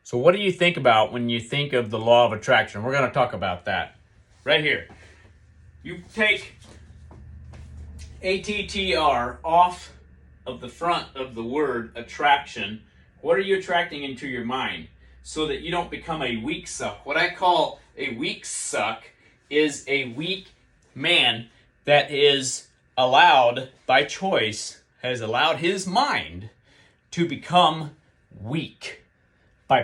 So what do you think about when you think of the law of attraction? We're going to talk about that right here. You take ATTR off of the front of the word attraction. What are you attracting into your mind so that you don't become a weak suck? What I call a weak suck is a weak man that is allowed by choice, has allowed his mind to become weak by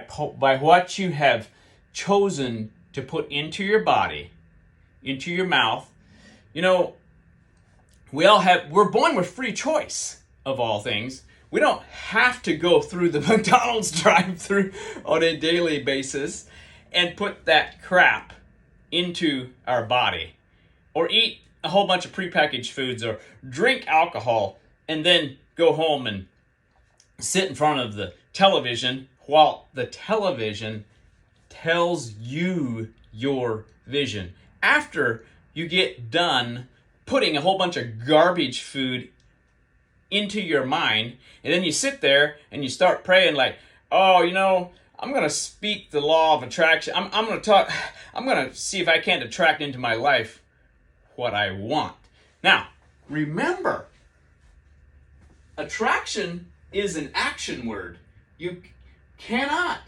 what you have chosen to put into your body, into your mouth. You know, we're born with free choice of all things. We don't have to go through the McDonald's drive-through on a daily basis and put that crap into our body, or eat a whole bunch of prepackaged foods, or drink alcohol and then go home and sit in front of the television while the television tells you your vision. After you get done putting a whole bunch of garbage food into your mind, and then you sit there and you start praying like, oh, I'm going to speak the law of attraction. I'm going to see if I can't attract into my life what I want. Now, remember, attraction is an action word. You cannot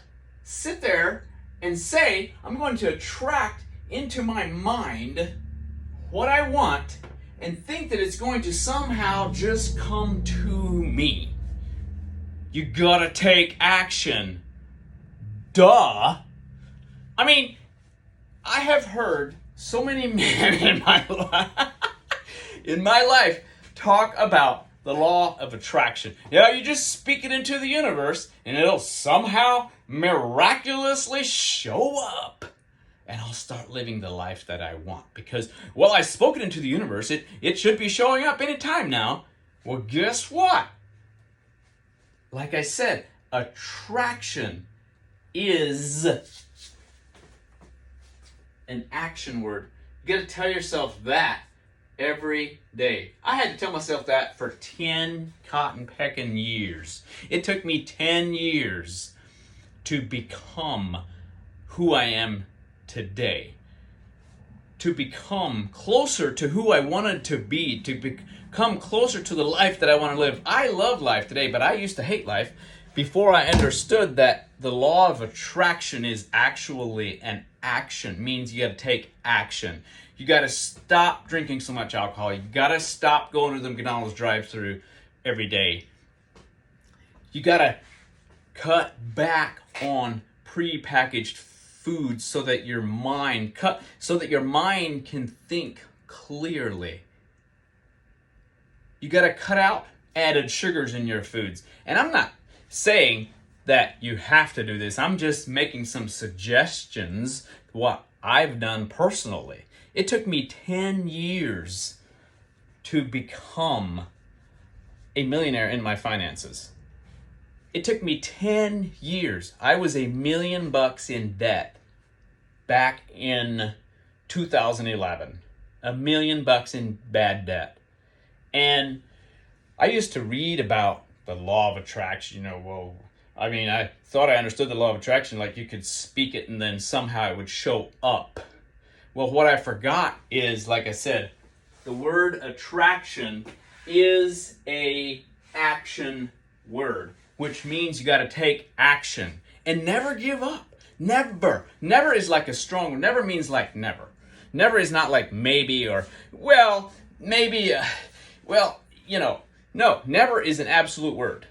sit there and say, I'm going to attract into my mind what I want and think that it's going to somehow just come to me. You gotta take action. Duh. I mean, I have heard so many men in my life talk about the law of attraction. You just speak it into the universe and it'll somehow miraculously show up. And I'll start living the life that I want. Because, well, I spoke it into the universe. It should be showing up any time now. Well, guess what? Like I said, attraction is an action word. You got to tell yourself that every day. I had to tell myself that for 10 cotton pecking years. It took me 10 years to become who I am today, to become closer to who I wanted to be, to become closer to the life that I want to live. I love life today, but I used to hate life before I understood that the law of attraction is actually an action. Means you got to take action. You got to stop drinking so much alcohol. You got to stop going to the McDonald's drive-thru every day. You got to cut back on prepackaged food so that your mind can think clearly. You got to cut out added sugars in your foods. And I'm not saying that you have to do this. I'm just making some suggestions what I've done personally. It took me 10 years to become a millionaire in my finances. It took me 10 years. I was $1 million in debt back in 2011. $1 million in bad debt. And I used to read about the law of attraction. I thought I understood the law of attraction, like you could speak it and then somehow it would show up. Well, what I forgot is, like I said, the word attraction is a action word, which means you got to take action and never give up. Never. Never is like a strong, never means like never. Never is not like maybe or, well, maybe, no, never is an absolute word.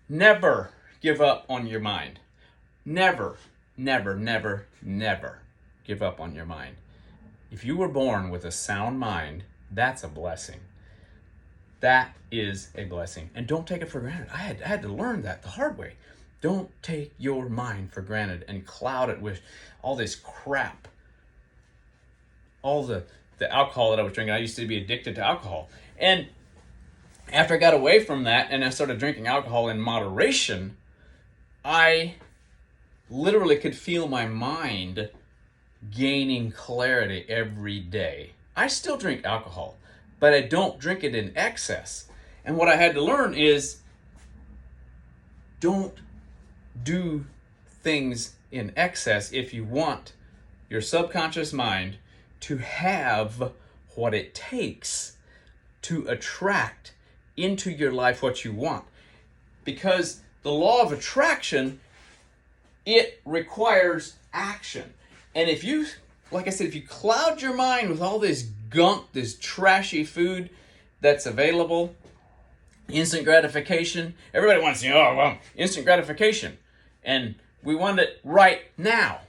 Never give up on your mind. Never, never, never, never give up on your mind. If you were born with a sound mind, that's a blessing. That is a blessing. And don't take it for granted. I had to learn that the hard way. Don't take your mind for granted and cloud it with all this crap. All the alcohol that I was drinking. I used to be addicted to alcohol. And after I got away from that and I started drinking alcohol in moderation, I literally could feel my mind gaining clarity every day. I still drink alcohol, but I don't drink it in excess. And what I had to learn is don't do things in excess if you want your subconscious mind to have what it takes to attract into your life what you want. Because the law of attraction, it requires action. And if you, like I said, if you cloud your mind with all this gunk, this trashy food that's available, instant gratification, everybody wants, instant gratification. And we want it right now.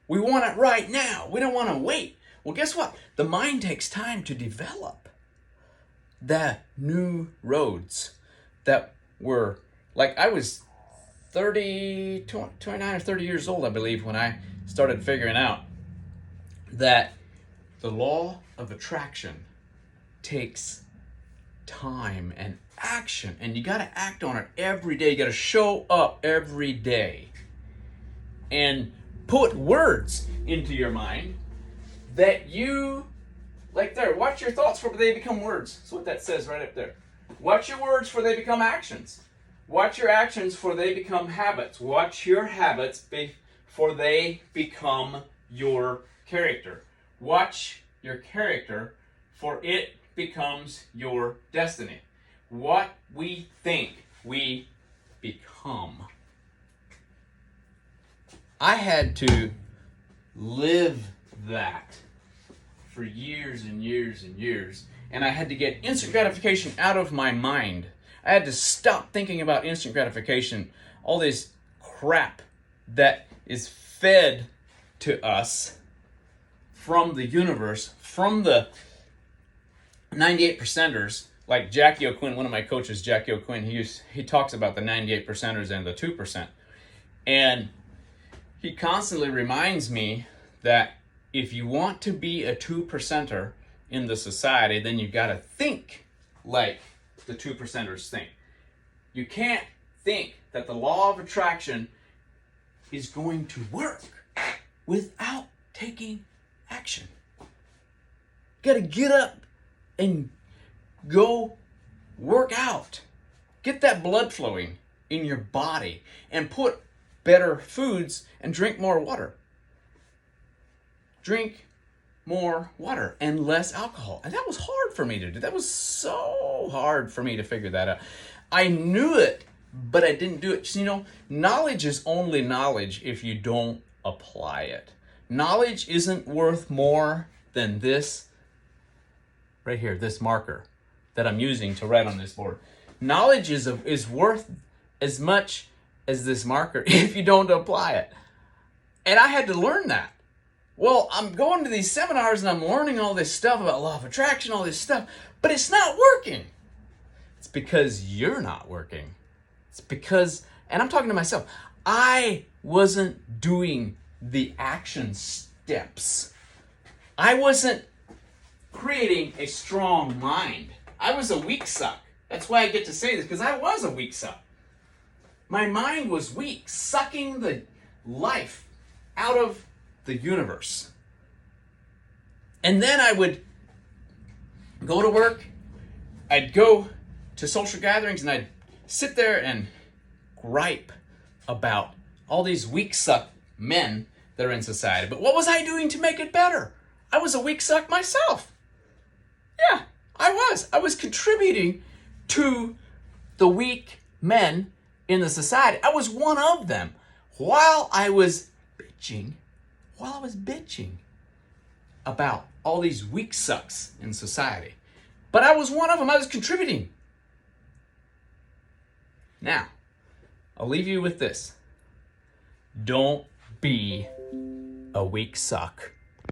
We want it right now. We don't want to wait. Well, guess what? The mind takes time to develop the new roads that were, like, I was 29 or 30 years old, I believe, when I started figuring out that the law of attraction takes time and action, and you got to act on it every day. You got to show up every day and put words into your mind that you, like there, watch your thoughts for they become words. That's what that says right up there. Watch your words for they become actions. Watch your actions for they become habits. Watch your habits for they become your character. Watch your character for it becomes your destiny. What we think, we become. I had to live that for years and years and years, and I had to get instant gratification out of my mind. I had to stop thinking about instant gratification, all this crap that is fed to us from the universe, from the 98 percenters, like Jackie O'Quinn, one of my coaches, Jackie O'Quinn, he talks about the 98 percenters and the 2%. And he constantly reminds me that if you want to be a 2%er in the society, then you got to think like the 2%ers think. You can't think that the law of attraction is going to work without taking action. You got to get up and go work out. Get that blood flowing in your body and put better foods and drink more water. Drink more water and less alcohol. And that was hard for me to do. That was so hard for me to figure that out. I knew it, but I didn't do it. You know, knowledge is only knowledge if you don't apply it. Knowledge isn't worth more than this right here, this marker that I'm using to write on this board. Knowledge is worth as much as this marker if you don't apply it. And I had to learn that. Well, I'm going to these seminars and I'm learning all this stuff about law of attraction, all this stuff, but it's not working. It's because you're not working. It's because, and I'm talking to myself, I wasn't doing the action steps. I wasn't creating a strong mind. I was a weak suck. That's why I get to say this, because I was a weak suck. My mind was weak, sucking the life out of the universe. And then I would go to work, I'd go to social gatherings, and I'd sit there and gripe about all these weak suck men that are in society. But what was I doing to make it better? I was a weak suck myself. Yeah, I was. I was contributing to the weak men in the society. I was one of them. While I was bitching about all these weak sucks in society. But I was one of them. I was contributing. Now, I'll leave you with this. Don't be a weak suck.